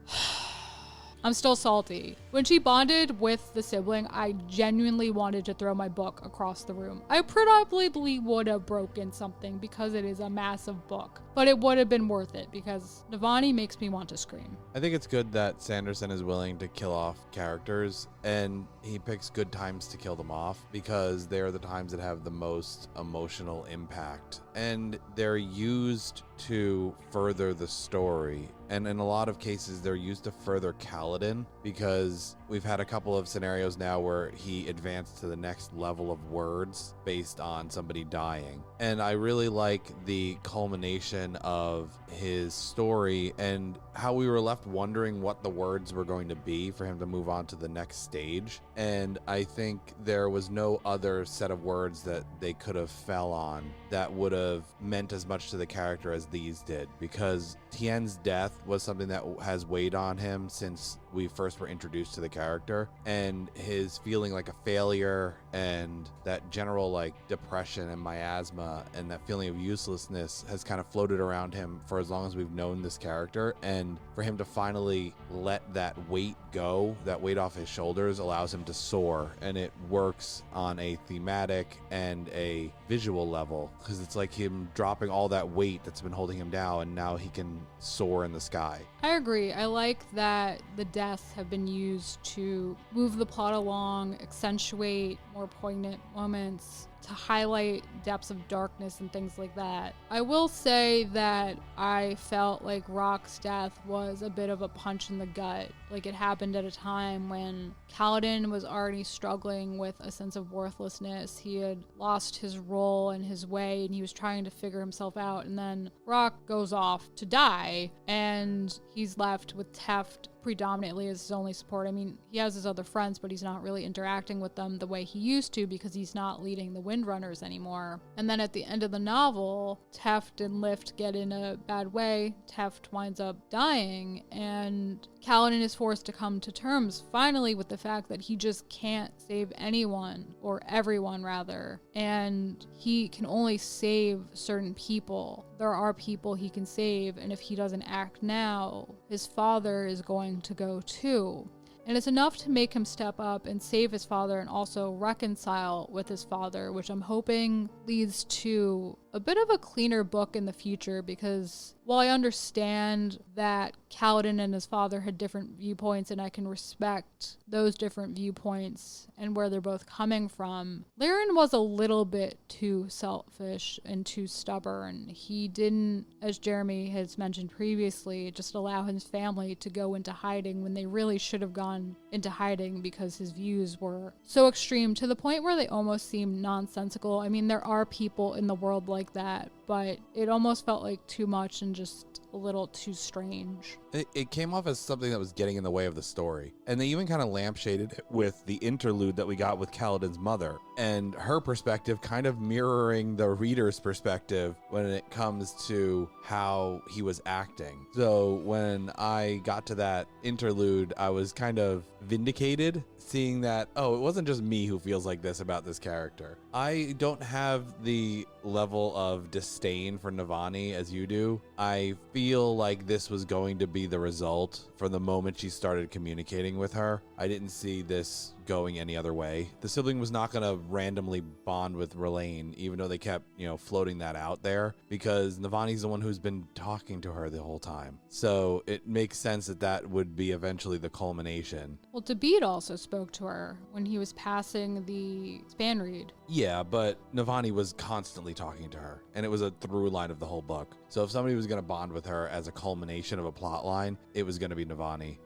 I'm still salty. When she bonded with the sibling, I genuinely wanted to throw my book across the room. I probably would have broken something because it is a massive book, but it would have been worth it because Navani makes me want to scream. I think it's good that Sanderson is willing to kill off characters, and he picks good times to kill them off because they're the times that have the most emotional impact, and they're used to further the story. And in a lot of cases, they're used to further Kaladin, because we've had a couple of scenarios now where he advanced to the next level of words based on somebody dying. And I really like the culmination of his story and how we were left wondering what the words were going to be for him to move on to the next stage. And I think there was no other set of words that they could have fell on that would have meant as much to the character as these did, because Tien's death was something that has weighed on him since we first were introduced to the character, and his feeling like a failure and that general like depression and miasma and that feeling of uselessness has kind of floated around him for as long as we've known this character. And for him to finally let that weight go, that weight off his shoulders, allows him to soar, and it works on a thematic and a visual level because it's like him dropping all that weight that's been holding him down, and now he can soar in the sky. I agree. I like that the deaths have been used to move the plot along, accentuate more poignant moments, to highlight depths of darkness and things like that. I will say that I felt like Rock's death was a bit of a punch in the gut. Like, it happened at a time when Kaladin was already struggling with a sense of worthlessness. He had lost his role and his way, and he was trying to figure himself out. And then Rock goes off to die, and he's left with Teft predominantly as his only support. I mean, he has his other friends, but he's not really interacting with them the way he used to because he's not leading the Windrunners anymore. And then at the end of the novel, Teft and Lift get in a bad way. Teft winds up dying, and Kaladin is forced to come to terms finally with the fact that he just can't save anyone, or everyone rather, and he can only save certain people. There are people he can save, and if he doesn't act now, his father is going to go too. And it's enough to make him step up and save his father and also reconcile with his father, which I'm hoping leads to a bit of a cleaner book in the future, because while I understand that Kaladin and his father had different viewpoints, and I can respect those different viewpoints and where they're both coming from, Lirin was a little bit too selfish and too stubborn. He didn't, as Jeremy has mentioned previously, just allow his family to go into hiding when they really should have gone into hiding because his views were so extreme to the point where they almost seem nonsensical. I mean, there are people in the world like that, but it almost felt like too much and just a little too strange. It came off as something that was getting in the way of the story. And they even kind of lampshaded it with the interlude that we got with Kaladin's mother and her perspective kind of mirroring the reader's perspective when it comes to how he was acting. So when I got to that interlude, I was kind of vindicated seeing that, oh, it wasn't just me who feels like this about this character. I don't have the level of disdain for Navani as you do. I feel like this was going to be the result from the moment she started communicating with her. I didn't see this going any other way. The sibling was not going to randomly bond with Elaine, even though they kept, floating that out there, because Navani's the one who's been talking to her the whole time. So it makes sense that that would be eventually the culmination. Well, Dabeed also spoke to her when he was passing the span read. Yeah, but Navani was constantly talking to her, and it was a through line of the whole book. So if somebody was going to bond with her as a culmination of a plot line, it was going to be Navani.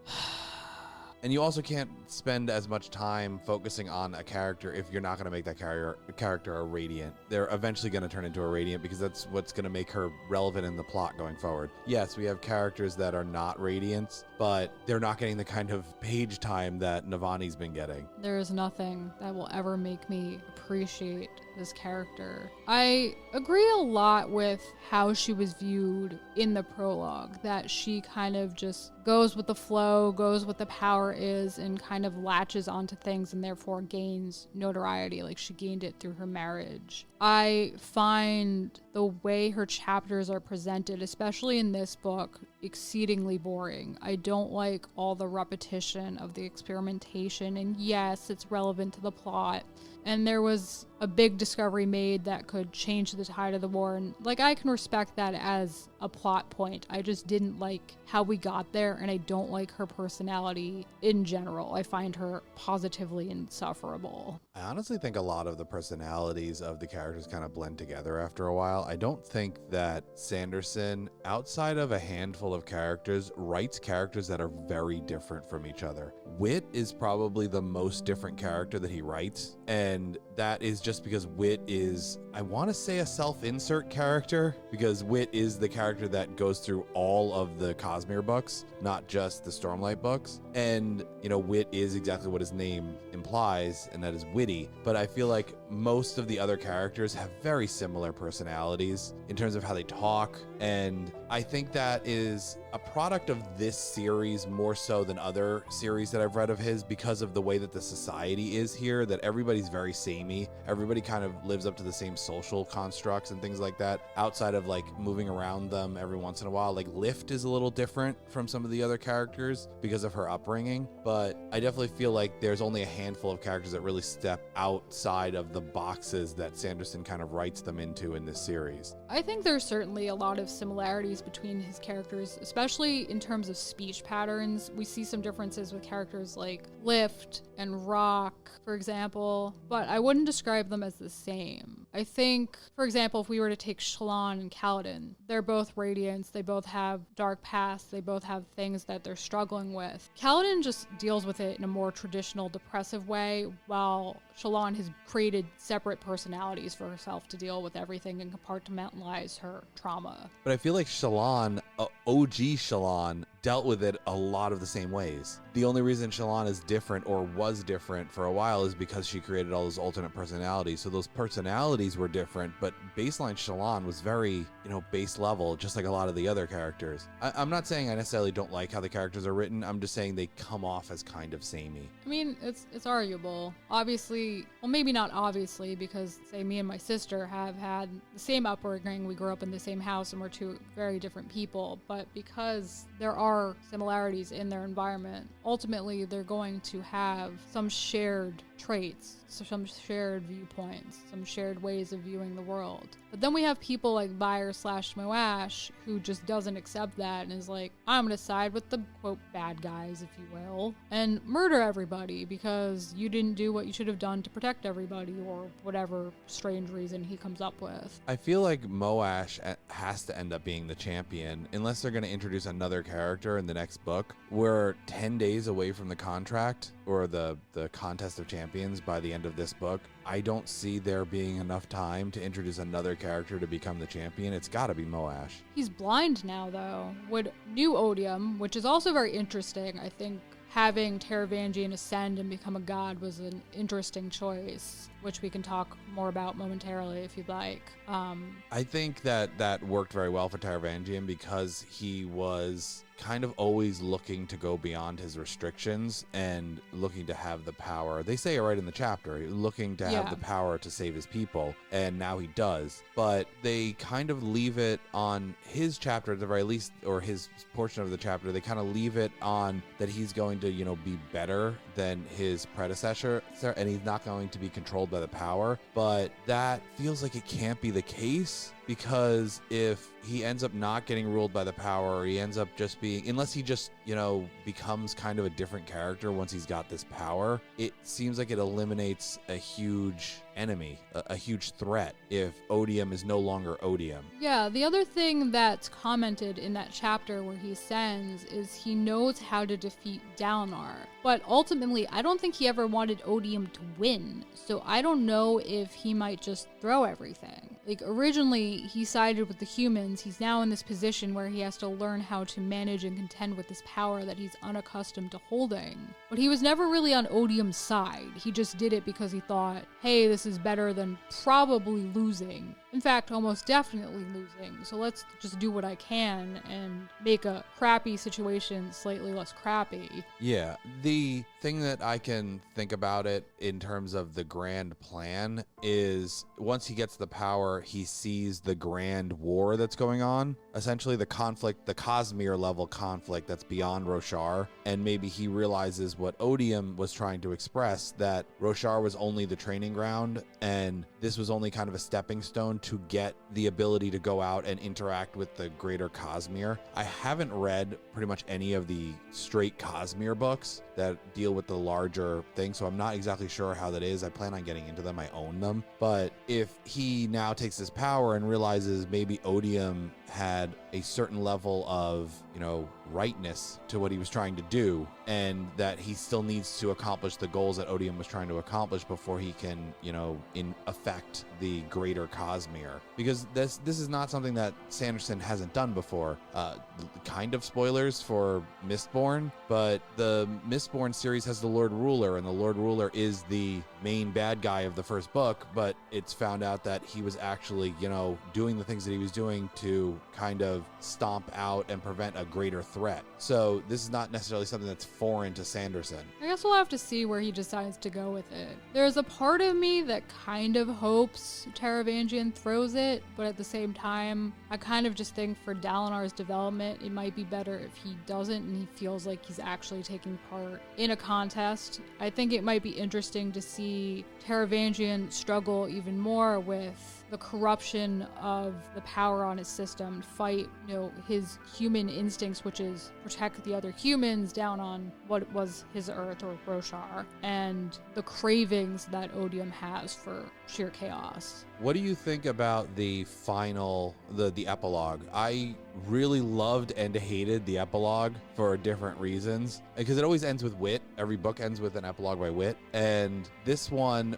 And you also can't spend as much time focusing on a character if you're not going to make that character a Radiant. They're eventually going to turn into a Radiant because that's what's going to make her relevant in the plot going forward. Yes, we have characters that are not Radiants, but they're not getting the kind of page time that Navani's been getting. There is nothing that will ever make me appreciate this character. I agree a lot with how she was viewed in the prologue, that she kind of just goes with the flow, goes with the power is, and kind of latches onto things and therefore gains notoriety, like she gained it through her marriage. I find the way her chapters are presented, especially in this book, exceedingly boring. I don't like all the repetition of the experimentation, and yes, it's relevant to the plot. And there was a big discovery made that could change the tide of the war. And I can respect that as a plot point. I just didn't like how we got there, and I don't like her personality in general. I find her positively insufferable. I honestly think a lot of the personalities of the characters kind of blend together after a while. I don't think that Sanderson, outside of a handful of characters, writes characters that are very different from each other. Wit is probably the most different character that he writes, and that is just because Wit is, I want to say, a self-insert character, because Wit is the character that goes through all of the Cosmere books, not just the Stormlight books. And, Wit is exactly what his name implies, and that is witty. But I feel like most of the other characters have very similar personalities in terms of how they talk, and I think that is a product of this series more so than other series that I've read of his because of the way that the society is here, that everybody's very samey. Everybody kind of lives up to the same social constructs and things like that, outside of like moving around them every once in a while. Like Lift is a little different from some of the other characters because of her upbringing, but I definitely feel like there's only a handful of characters that really step outside of the boxes that Sanderson kind of writes them into in this series. I think there's certainly a lot of similarities between his characters, especially in terms of speech patterns. We see some differences with characters like Lift and Rock, for example, but I wouldn't describe them as the same. I think, for example, if we were to take Shallan and Kaladin, they're both Radiants, they both have dark pasts, they both have things that they're struggling with. Kaladin just deals with it in a more traditional depressive way, while Shallan has created separate personalities for herself to deal with everything and compartmentalize her trauma. But I feel like Shallan, OG Shallan, dealt with it a lot of the same ways. The only reason Shallan is different or was different for a while is because she created all those alternate personalities. So those personalities were different, but baseline Shallan was very, base level, just like a lot of the other characters. I'm not saying I necessarily don't like how the characters are written. I'm just saying they come off as kind of samey. I mean, it's arguable. Obviously, well, maybe not obviously, because say me and my sister have had the same upbringing. We grew up in the same house and we're two very different people, but because there are similarities in their environment, ultimately they're going to have some shared traits, some shared viewpoints, some shared ways of viewing the world. But then we have people like Buyer/Moash who just doesn't accept that and is like, I'm gonna side with the quote bad guys, if you will, and murder everybody because you didn't do what you should have done to protect everybody, or whatever strange reason he comes up with. I feel like Moash has to end up being the champion unless they're going to introduce another character in the next book. We're 10 days away from the contract or the contest of champions by the end of this book. I don't see there being enough time to introduce another character to become the champion. It's got to be Moash. He's blind now, though. Would New Odium, which is also very interesting, I think having Taravangian ascend and become a god was an interesting choice, which we can talk more about momentarily if you'd like. I think that worked very well for Taravangian because he was kind of always looking to go beyond his restrictions and looking to have the power. They say it right in the chapter, looking to have the power to save his people, and now he does. But they kind of leave it on his chapter at the very least, or his portion of the chapter, they kind of leave it on that he's going to, be better than his predecessor, and he's not going to be controlled by the power. But that feels like it can't be the case, because if he ends up not getting ruled by the power, or he ends up just being, unless he just, becomes kind of a different character once he's got this power, it seems like it eliminates a huge enemy, a huge threat, if Odium is no longer Odium. Yeah, the other thing that's commented in that chapter where he ascends is he knows how to defeat Dalinar. But ultimately, I don't think he ever wanted Odium to win, so I don't know if he might just throw everything. Like, originally, he sided with the humans. He's now in this position where he has to learn how to manage and contend with this power that he's unaccustomed to holding. But he was never really on Odium's side. He just did it because he thought, hey, this is better than probably losing. In fact, almost definitely losing. So let's just do what I can and make a crappy situation slightly less crappy. Yeah, the thing that I can think about it in terms of the grand plan is once he gets the power, he sees the grand war that's going on. Essentially the conflict, the Cosmere level conflict that's beyond Roshar. And maybe he realizes what Odium was trying to express, that Roshar was only the training ground and this was only kind of a stepping stone to get the ability to go out and interact with the greater Cosmere. I haven't read pretty much any of the straight Cosmere books that deal with the larger thing, so I'm not exactly sure how that is. I plan on getting into them. I own them. But if he now takes his power and realizes maybe Odium had a certain level of, rightness to what he was trying to do, and that he still needs to accomplish the goals that Odium was trying to accomplish before he can, in effect the greater Cosmere. Because this is not something that Sanderson hasn't done before. Kind of spoilers for Mistborn, but the Mistborn series has the Lord Ruler, and the Lord Ruler is the main bad guy of the first book, but it's found out that he was actually, doing the things that he was doing to kind of of stomp out and prevent a greater threat. So this is not necessarily something that's foreign to Sanderson. I guess we'll have to see where he decides to go with it. There's a part of me that kind of hopes Taravangian throws it, but at the same time, I kind of just think for Dalinar's development, it might be better if he doesn't and he feels like he's actually taking part in a contest. I think it might be interesting to see Taravangian struggle even more with the corruption of the power on his system, fight, his human instincts, which is protect the other humans down on what was his Earth or Roshar, and the cravings that Odium has for sheer chaos. What do you think about the final, the epilogue? I really loved and hated the epilogue for different reasons, because it always ends with Wit. Every book ends with an epilogue by Wit, and this one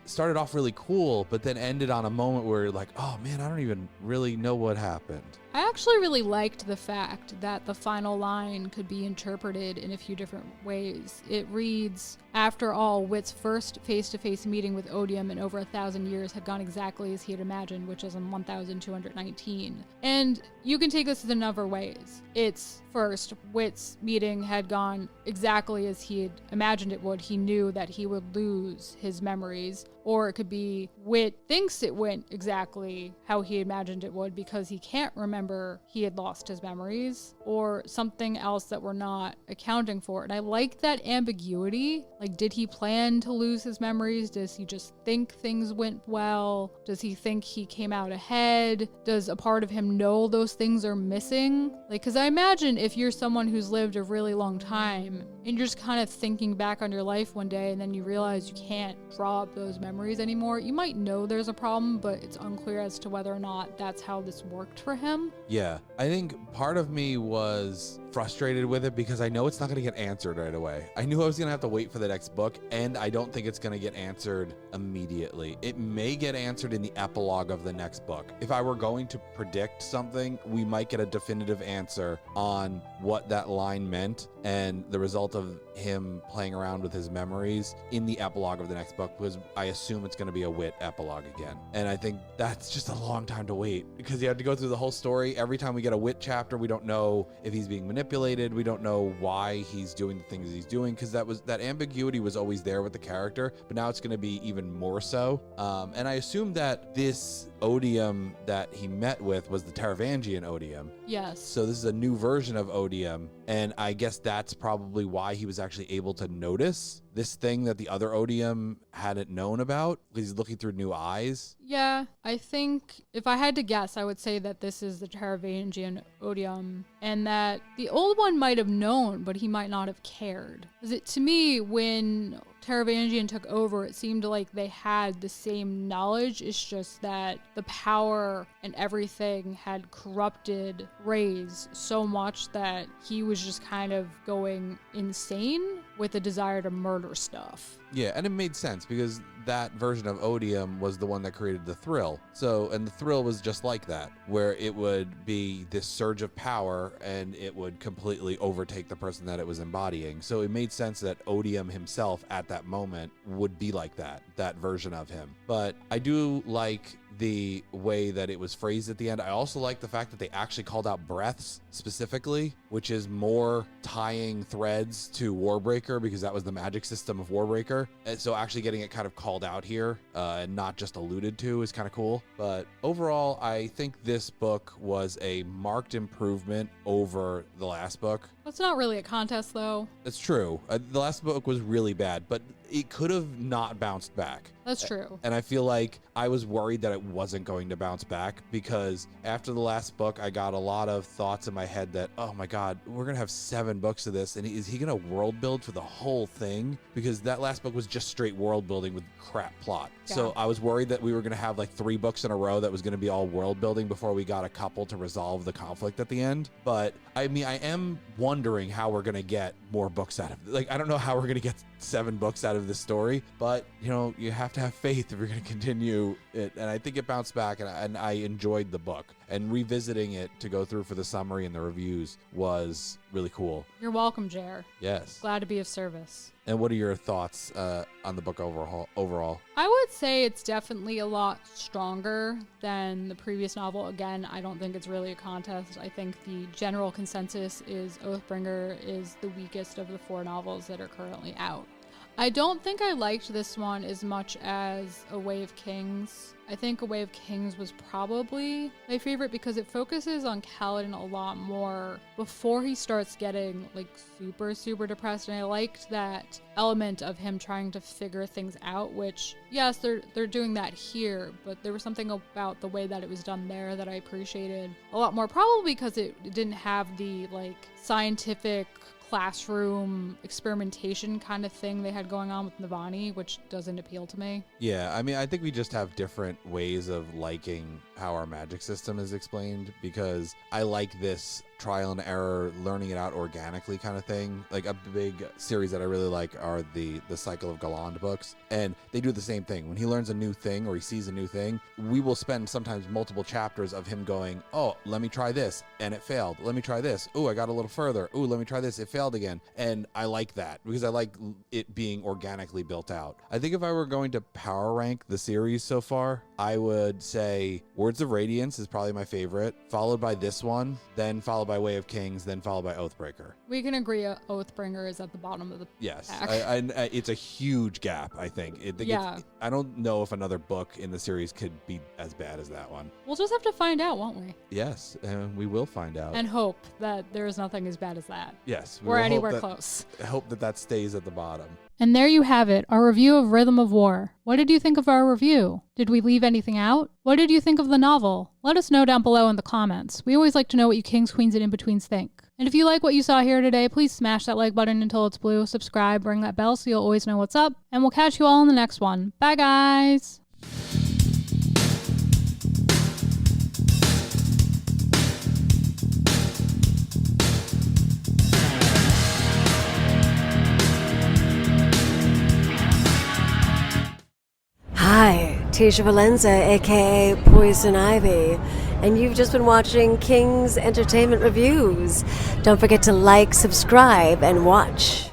started off really cool, but then ended on a moment where you're like, oh man, I don't even really know what happened. I actually really liked the fact that the final line could be interpreted in a few different ways. It reads, after all, Wit's first face-to-face meeting with Odium in over 1,000 years had gone exactly as he had imagined, which is in 1,219. And you can take this in a number of ways. It's first, Wit's meeting had gone exactly as he had imagined it would. He knew that he would lose his memories. Or it could be Wit thinks it went exactly how he imagined it would because he can't remember he had lost his memories, or something else that we're not accounting for. And I like that ambiguity. Like, did he plan to lose his memories? Does he just think things went well? Does he think he came out ahead? Does a part of him know those things are missing? Like, because I imagine if you're someone who's lived a really long time and you're just kind of thinking back on your life one day and then you realize you can't draw up those memories anymore, you might know there's a problem, but it's unclear as to whether or not that's how this worked for him. Yeah, I think part of me was frustrated with it because I know it's not going to get answered right away. I knew I was going to have to wait for the next book, and I don't think it's going to get answered immediately. It may get answered in the epilogue of the next book. If I were going to predict something, we might get a definitive answer on what that line meant and the result of him playing around with his memories in the epilogue of the next book, because I assume it's going to be a Wit epilogue again. And I think that's just a long time to wait because you have to go through the whole story. Every time we get a Wit chapter, we don't know if he's being manipulated. We don't know why he's doing the things he's doing, because that ambiguity was always there with the character, but now it's going to be even more so. And I assume that this Odium that he met with was the Taravangian Odium. Yes. So this is a new version of Odium, and I guess that's probably why he was actually able to notice this thing that the other Odium hadn't known about, because he's looking through new eyes. Yeah, I think if I had to guess, I would say that this is the Taravangian Odium, and that the old one might have known, but he might not have cared. To me, when Taravangian took over, it seemed like they had the same knowledge. It's just that the power and everything had corrupted Reyes so much that he was just kind of going insane with a desire to murder stuff. Yeah, and it made sense because that version of Odium was the one that created the Thrill. And the Thrill was just like that, where it would be this surge of power and it would completely overtake the person that it was embodying. So it made sense that Odium himself at that moment would be like that version of him. But I do like the way that it was phrased at the end. I also like the fact that they actually called out breaths specifically, which is more tying threads to Warbreaker, because that was the magic system of Warbreaker. And so actually getting it kind of called out here and not just alluded to is kind of cool. But overall, I think this book was a marked improvement over the last book. That's not really a contest, though. That's true. The last book was really bad, but it could have not bounced back. That's true. And I feel like I was worried that it wasn't going to bounce back, because after the last book, I got a lot of thoughts in my head that, oh my God, we're going to have 7 books of this. And is he going to world build for the whole thing? Because that last book was just straight world building with crap plot. Yeah. So I was worried that we were going to have like 3 books in a row that was going to be all world building before we got a couple to resolve the conflict at the end. But I mean, I am wondering how we're going to get more books out of it. Like, I don't know how we're going to get 7 books out of this story, but you have to have faith if you're going to continue it. And I think it bounced back, and I enjoyed the book, and revisiting it to go through for the summary and the reviews was really cool. You're welcome, Jer. Yes. Glad to be of service. And what are your thoughts on the book overall? I would say it's definitely a lot stronger than the previous novel. Again, I don't think it's really a contest. I think the general consensus is Oathbringer is the weakest of the 4 novels that are currently out. I don't think I liked this one as much as A Way of Kings. I think A Way of Kings was probably my favorite because it focuses on Kaladin a lot more before he starts getting like super depressed, and I liked that element of him trying to figure things out, which yes, they're doing that here, but there was something about the way that it was done there that I appreciated a lot more, probably because it didn't have the like scientific classroom experimentation kind of thing they had going on with Navani, which doesn't appeal to me. Yeah, I mean, I think we just have different ways of liking how our magic system is explained, because I like this trial and error, learning it out organically kind of thing. Like a big series that I really like are the Cycle of Galand books, and they do the same thing. When he learns a new thing or he sees a new thing, we will spend sometimes multiple chapters of him going, oh, let me try this, and it failed. Let me try this. Oh, I got a little further. Oh, let me try this. It failed again. And I like that because I like it being organically built out. I think if I were going to power rank the series so far, I would say Words of Radiance is probably my favorite, followed by this one, then followed by Way of Kings, then followed by Oathbreaker. We can agree Oathbringer is at the bottom of the yes, pack. It's a huge gap, I think. I don't know if another book in the series could be as bad as that one. We'll just have to find out, won't we? Yes, we will find out. And hope that there is nothing as bad as that. Yes. Or anywhere close. I hope that stays at the bottom. And there you have it, our review of Rhythm of War. What did you think of our review? Did we leave anything out? What did you think of the novel? Let us know down below in the comments. We always like to know what you kings, queens, and in-betweens think. And if you like what you saw here today, please smash that like button until it's blue, subscribe, ring that bell so you'll always know what's up, and we'll catch you all in the next one. Bye, guys! Hi, Tisha Valenza, aka Poison Ivy, and you've just been watching King's Entertainment Reviews. Don't forget to like, subscribe, and watch.